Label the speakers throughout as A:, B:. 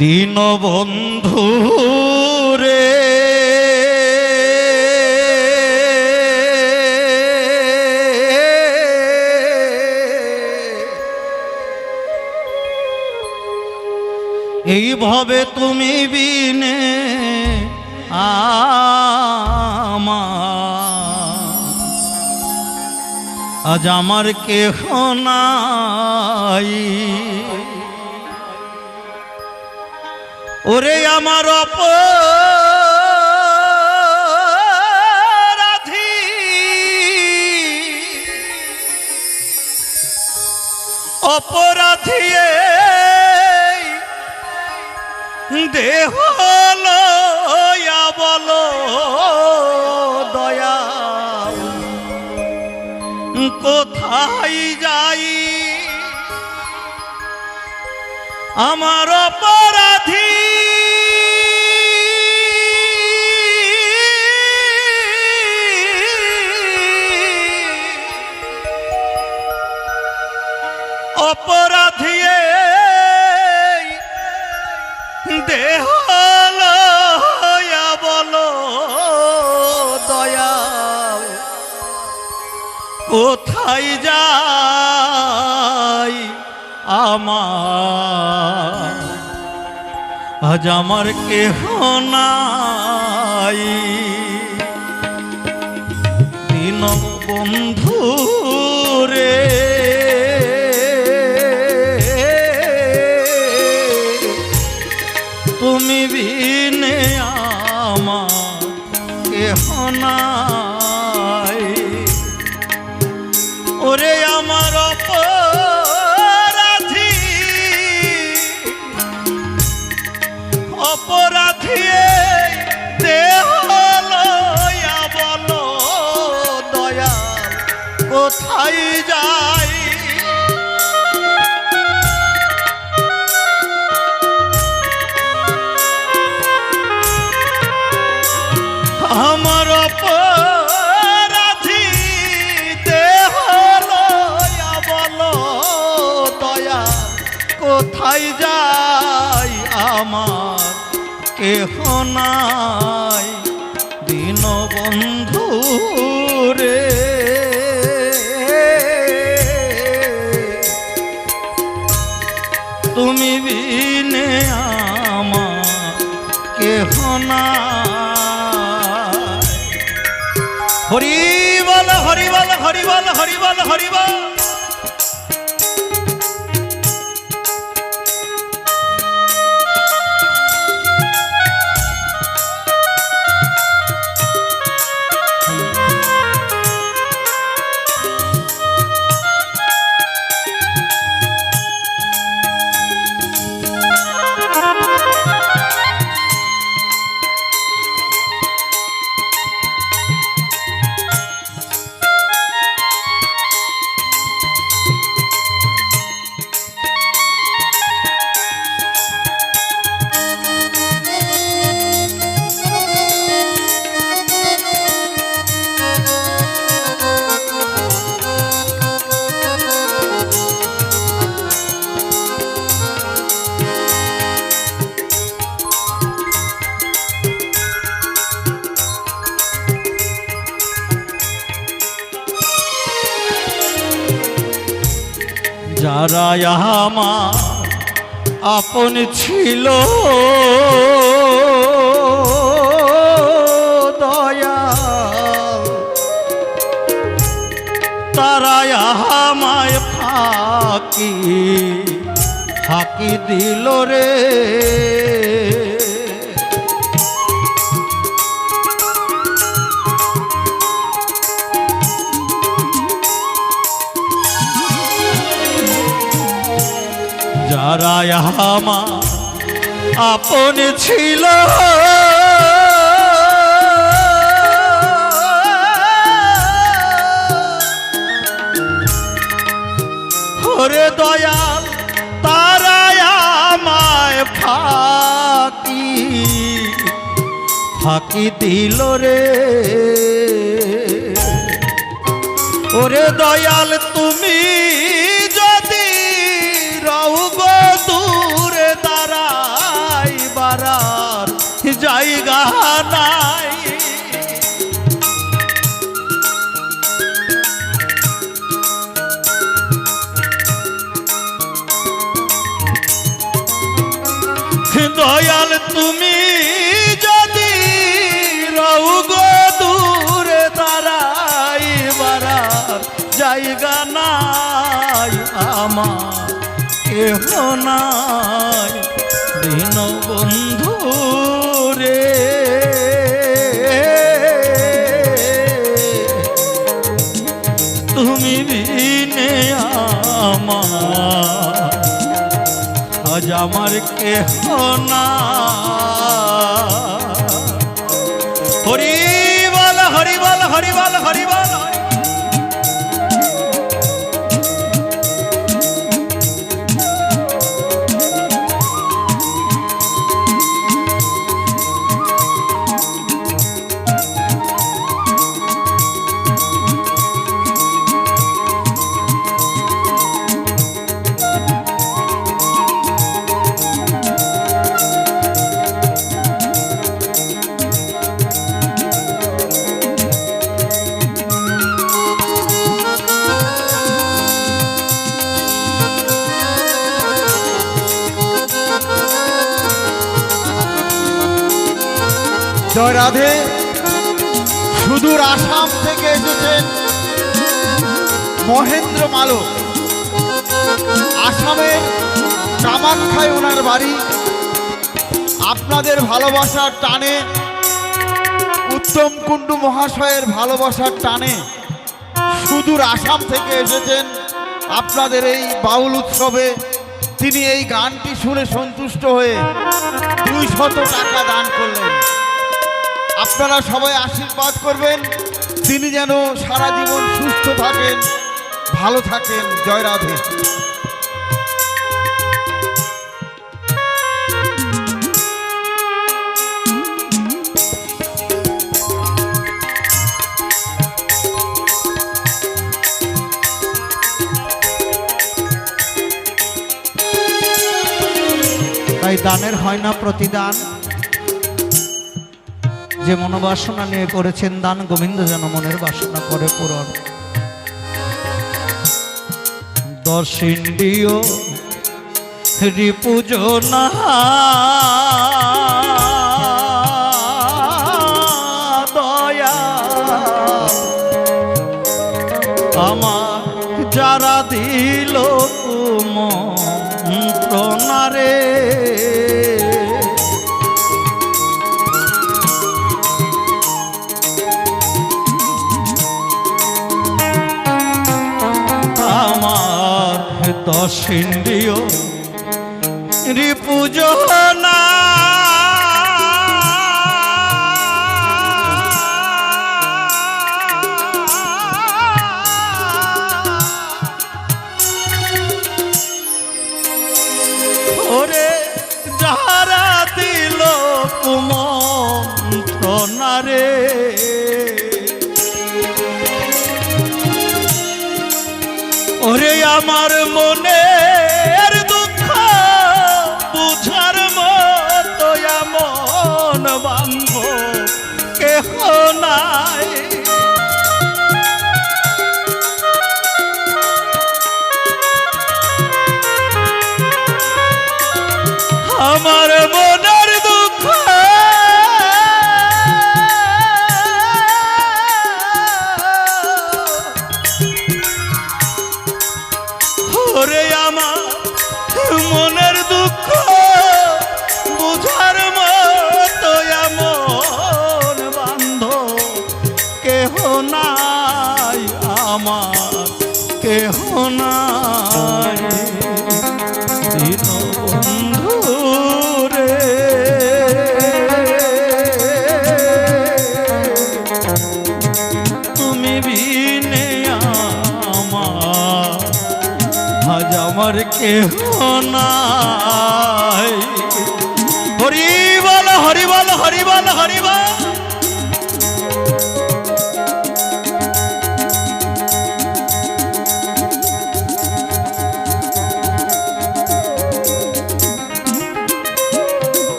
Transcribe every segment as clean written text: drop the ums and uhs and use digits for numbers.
A: দীনবন্ধু রে এইভাবে তুমি বিনে আজ আমার কেহ নাই। ওরে আমার অপরাধী অপরাধী দেহ লয়া বলো দয়া কোথায় যাই আমার অপরাধী অপরাধী দেহ লয়া বলো দয়া কোথায় যাই আমার আজ আমার কেহ নাই। দীনবন্ধু রে তুমি বিনে আমার কেহ নাই। ওরে আমার অপরাধী অপরাধী দেহ লয়া বলো দয়া কোথায় যাই আমার অপরাধী দেহ লয়া বলো দয়া কোথায় যাই আমার কেহ নাই। দীনবন্ধু রে তুমি বিনে আমার কেহ নাই। হরি বল হরি বল হরি বল হরি বল হরি বল। যারা আমার আপন ছিল দয়া তারা আমায় ফাঁকি ফাঁকি দিল রে। যারা আমার আপন ছিল ওরে দয়াল তারা আমায় ফাঁকি ফাঁকি দিল রে। ওরে দয়াল তুমি যদি রও গো দূরে দাঁড়া জায়গা নাই। দয়াল তুমি যদি রও গো দূরে দাঁড়াইবার জায়গা নাই আমার কেহ নাই দীন বন্ধু রে। তুমি বিনে আমার আজ আমার কেহ না। হরি বল হরি বল হরি বল হরি বল।
B: জয় রাধে। সুদূর আসাম থেকে এসেছেন মহেন্দ্র মালক। আসামের কামাখ্যায় ওনার বাড়ি। আপনাদের ভালোবাসার টানে, উত্তম কুণ্ডু মহাশয়ের ভালোবাসার টানে সুদূর আসাম থেকে এসেছেন আপনাদের এই বাউল উৎসবে। তিনি এই গানটি শুনে সন্তুষ্ট হয়ে 200 টাকা দান করলেন। আপনারা সবাই আশীর্বাদ করবেন তিনি যেন সারা জীবন সুস্থ থাকেন, ভালো থাকেন। জয় রাধে।
A: তাই দানের হয় না প্রতিদান। যে মনোবাসনা নিয়ে করেছেন দান, গোবিন্দ যেন মনের বাসনা করে পূরণ। 10 ইন্দ্রিয় রিপুজনা দয়া আমার যারা দিল মন্ত্রণারে। আমার 10 ইন্দ্রিয় রিপুজনা ওরে যারা দিল কুমন্ত্রণারে। ওরে আমার মনের দুঃখ বুঝার মতো এমন বান্ধব কেহ নাই। আমার মনের দুঃখ ওরে আমার মনের দুঃখ বুঝার মতো এমন বান্ধব কেহ নাই আমার কেহ নাই দীন বন্ধু রে। তুমি বিনে আমার আজ আমার কেহ নাই। হরি বল হরি বল হরি বল হরি বল।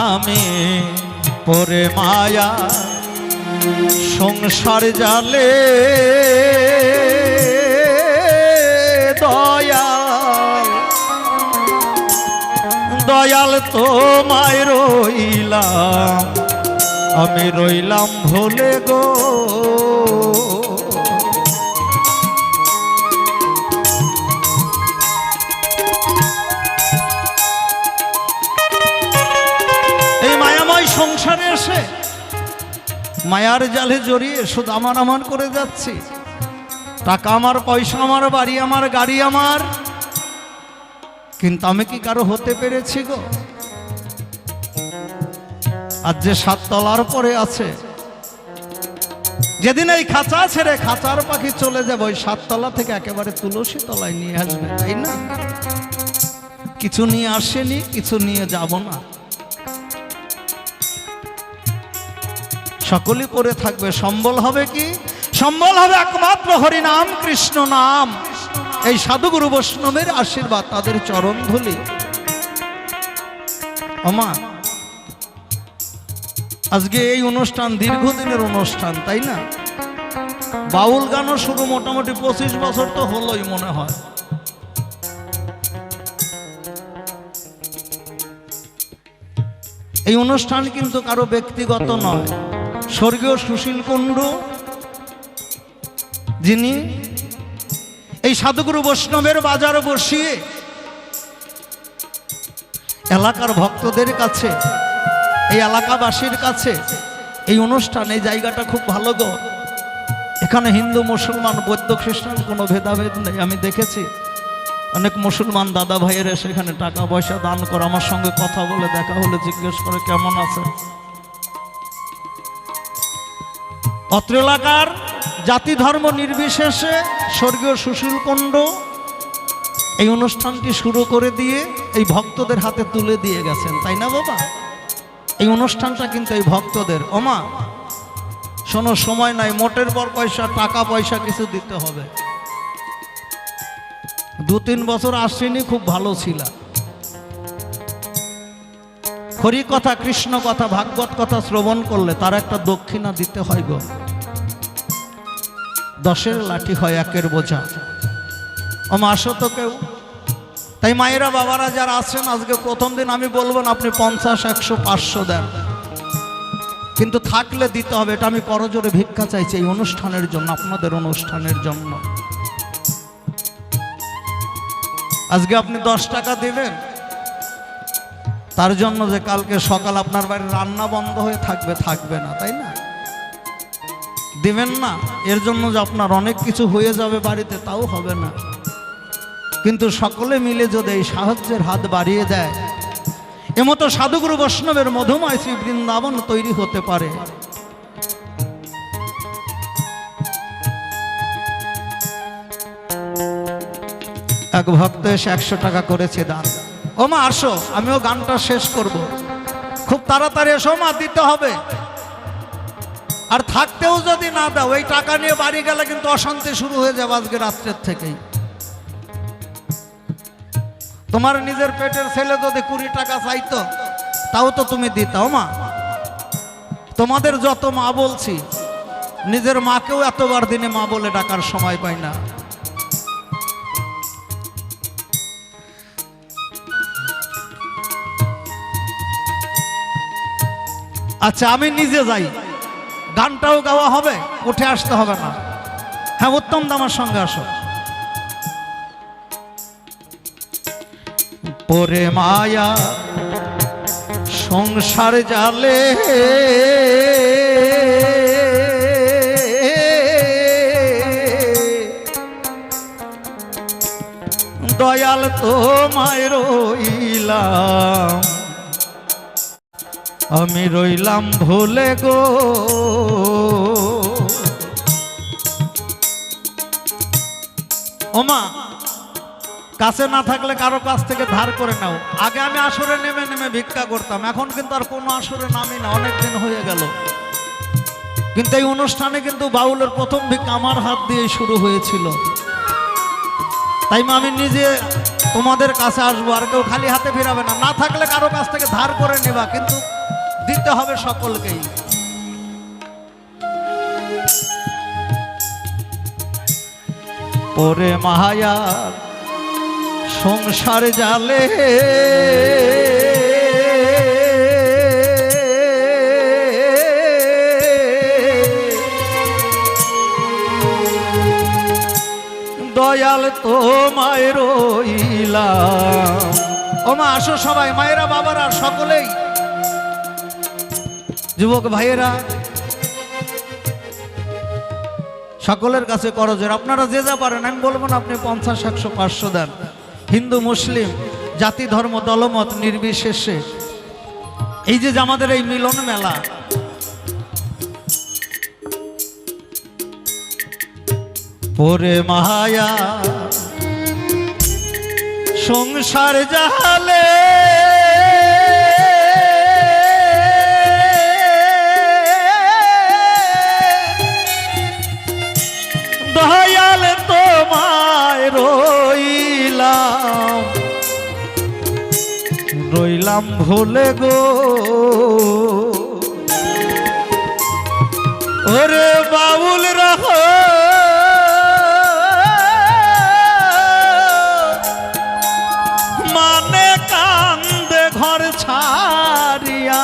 A: আমি পরে মায়া সংসার জালে দয়াল দয়াল তোমায় রইলাম আমি রইলাম ভুলে গো এই মায়াময় সংসারে এসে মায়ার জালে জড়িয়ে শুধু আমার আমার করে যাচ্ছি। টাকা আমার, পয়সা আমার, বাড়ি আমার, গাড়ি আমার, কিন্তু আমি কি কারো হতে পেরেছি গো? আর যে 7 তলার পরে আছে, যেদিন এই খাঁচা ছেড়ে খাঁচার পাখি চলে যাবে, ওই 7 তলা থেকে একেবারে তুলসী তলায় নিয়ে আসবে, তাই না? কিছু নিয়ে আসেনি, কিছু নিয়ে যাব না, সকলেই পড়ে থাকবে। সম্বল হবে কি? সম্বল হবে একমাত্র হরি নাম, কৃষ্ণ নাম। এই সাধুগুরু বৈষ্ণবের আশীর্বাদ, তাদের চরণ ধুলি। ওমা, আজকে এই অনুষ্ঠান দীর্ঘদিনের অনুষ্ঠান, তাই না? বাউল গানও শুরু মোটামুটি 25 বছর তো হলোই মনে হয়। এই অনুষ্ঠান কিন্তু কারো ব্যক্তিগত নয়। স্বর্গীয় সুশীল কুণ্ডু, যিনি এই সাধুগুরু বৈষ্ণবের বাজার বসিয়ে এলাকার ভক্তদের কাছে, এই এলাকাবাসীর কাছে এই অনুষ্ঠান, এই জায়গাটা খুব ভালো গো। এখানে হিন্দু মুসলমান বৌদ্ধ খ্রিস্টান কোনো ভেদাভেদ নেই। আমি দেখেছি অনেক মুসলমান দাদা ভাইয়েরা সেখানে টাকা পয়সা দান করে, আমার সঙ্গে কথা বলে, দেখা হলে জিজ্ঞেস করে কেমন আছে। অত্র এলাকার জাতি ধর্ম নির্বিশেষে স্বর্গীয় সুশীল কুণ্ডু এই অনুষ্ঠানটি শুরু করে দিয়ে এই ভক্তদের হাতে তুলে দিয়ে গেছেন, তাই না বাবা? এই অনুষ্ঠানটা কিন্তু এই ভক্তদের। ওমা শোনো, সময় নাই, মোটের পর পয়সা, টাকা পয়সা কিছু দিতে হবে। 2-3 বছর আসেনি, খুব ভালো ছিল। হরি কথা, কৃষ্ণ কথা, ভাগবত কথা শ্রবণ করলে তার একটা দক্ষিণা দিতে হয় গো। 10-এর লাঠি হয় 1-এর বোঝা। ওমা আসো তো কেউ। তাই মায়েরা বাবারা যারা আছেন, আজকে প্রথম দিন আমি বলবো না আপনি 50, 100, 500 দেন, কিন্তু থাকলে দিতে হবে। এটা আমি করজোরে ভিক্ষা চাইছি এই অনুষ্ঠানের জন্য, আপনাদের অনুষ্ঠানের জন্য। আজকে আপনি 10 টাকা দিবেন তার জন্য যে কালকে সকাল আপনার বাড়ির রান্না বন্ধ হয়ে থাকবে, থাকবে না, তাই না? দিবেন না এর জন্য যে আপনার অনেক কিছু হয়ে যাবে বাড়িতে, তাও হবে না। কিন্তু সকলে মিলে যদি এই সাহায্যের হাত বাড়িয়ে দেয়, এমতো সাধুগুরু বৈষ্ণবের মধুময় শ্রী বৃন্দাবন তৈরি হতে পারে। এক ভক্ত এসে 100 টাকা করেছে দান। ও মা আসো, আমিও গানটা শেষ করব, খুব তাড়াতাড়ি এসো মা, দিতে হবে। আর থাকতেও যদি না দাও, এই টাকা নিয়ে বাড়ি গেলে কিন্তু অশান্তি শুরু হয়ে যাবে আজকে রাত্রের থেকেই। তোমার নিজের পেটের ছেলে যদি 20 টাকা চাইতো, তাও তো তুমি দিতাও মা। তোমাদের যত মা বলছি, নিজের মাকেও এতবার দিনে মা বলে ডাকার সময় পাই না। আচ্ছা আমি নিজে যাই, গানটাও গাওয়া হবে, উঠে আসতে হবে না। হ্যাঁ উত্তম দামার সঙ্গে আসো। পরে মায়া সংসার জালে দয়াল তোমায় রইলাম, আমি রইলাম ভুলে গো। ওমা কাছে না থাকলে কারো কাছ থেকে ধার করে নাও। আগে আমি আসরে নেমে নেমে ভিক্ষা করতাম, এখন কিন্তু আর কোনো আসরে নামি না, অনেক দিন হয়ে গেল। কিন্তু এই অনুষ্ঠানে কিন্তু বাউলের প্রথম ভিক্ষা আমার হাত দিয়ে শুরু হয়েছিল। তাই আমি নিজে তোমাদের কাছে আসবো, আর কেউ খালি হাতে ফিরাবে না। না থাকলে কারো কাছ থেকে ধার করে নেবা, কিন্তু দিতে হবে সকলকেই। ওরে মায়ার সংসার জালে দয়াল তোমায় রইলাম। ও মা আসো সবাই, মায়েরা বাবারা সকলেই, যুবক ভাইয়েরা সকলের কাছে করজোর। আপনারা যে যা পারেন, আমি বলবো না আপনি 50, 100, 500 দেন। হিন্দু মুসলিম জাতি ধর্ম দলমত নির্বিশেষে এই যে আমাদের এই মিলন মেলা, ওরে মায়া সংসার জালে দয়াল তোমায় রইলাম, রইলাম ভুলে গো। ওরে বাউল রহ মানে কান্দে ঘর ছাড়িয়া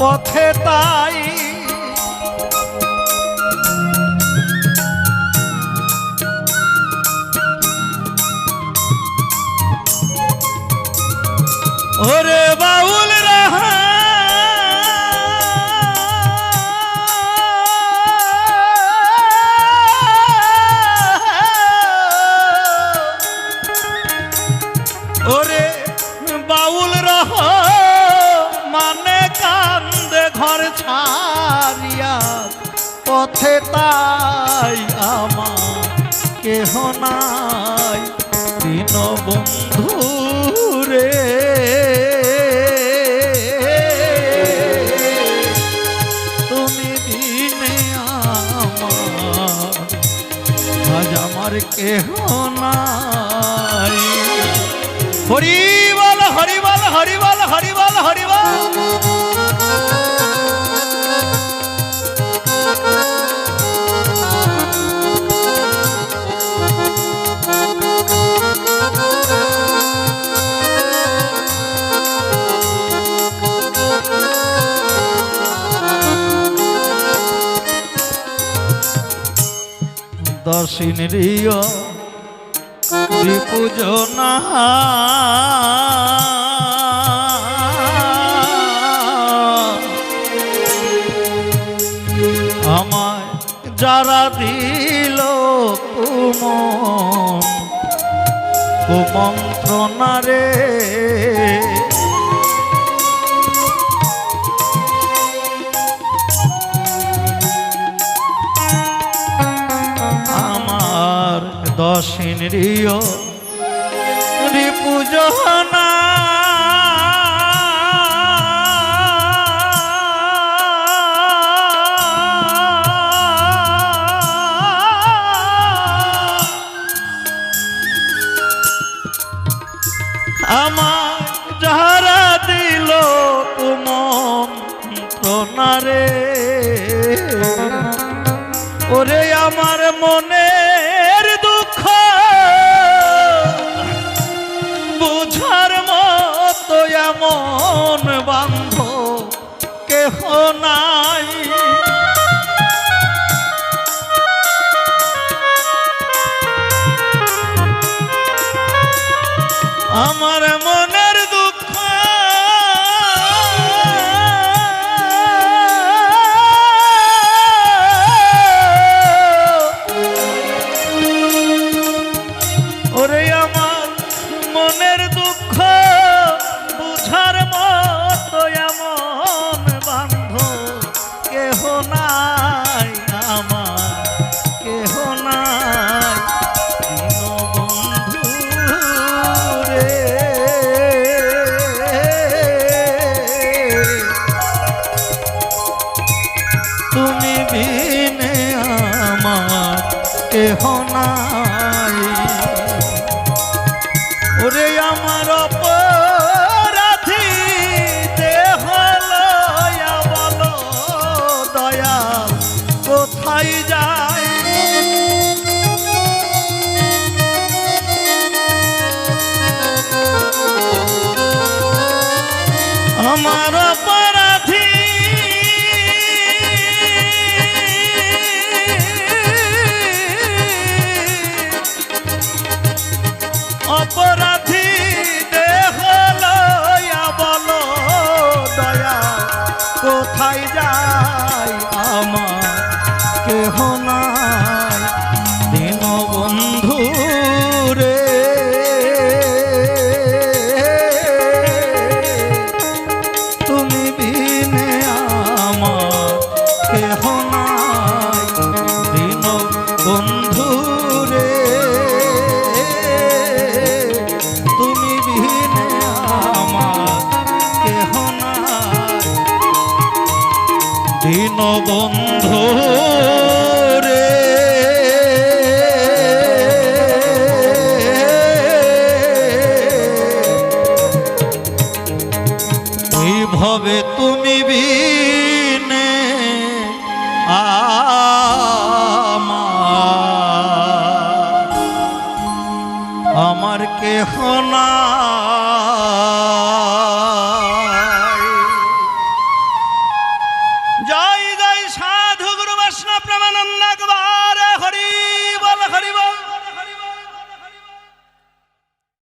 A: পথে তাই ওরে বাউল রাহা ওরে বাউল রহ মানে কান্দে ঘর ছাড়িয়া পথে তাই আমার কেহ নাই দিন বন্ধু রে। তুমি দিনে আমার আজ আমার কেহ নাই। হরি বল হরি বল হরি বল হরি বল হরি বল। দশিন্দ্রিয় পূজনা আমায় যারা দিল কুমন্ত্রণা রে, আমার দশিন্দ্রিয় পূজনা আমার যারা দিল কুমন্ত্রণা রে, ওরে আমার মনের দুঃখ বুঝার মতো এমন বান্ধব কেহ নাই। আমার মনের দুঃখ ওরে আমার মনের দুঃখ বুঝার মতো এমন বান্ধব কেহ নাই, আমার কেহ নাই বন্ধু রে। তুমি বিনে আমার কেহ নাই। আমার অপরাধী অপরাধী দেহ লইয়া বলো দয়া কোথায় যায় আমার কেহ নাই দীনবন্ধু রে তুমি বিনে আমার কেহ নাই দীনবন্ধু রে তুমি বিনে আমার কেহ নাই দীনবন্ধু রে এইভাবে তুমি বিনে আমার কেহ না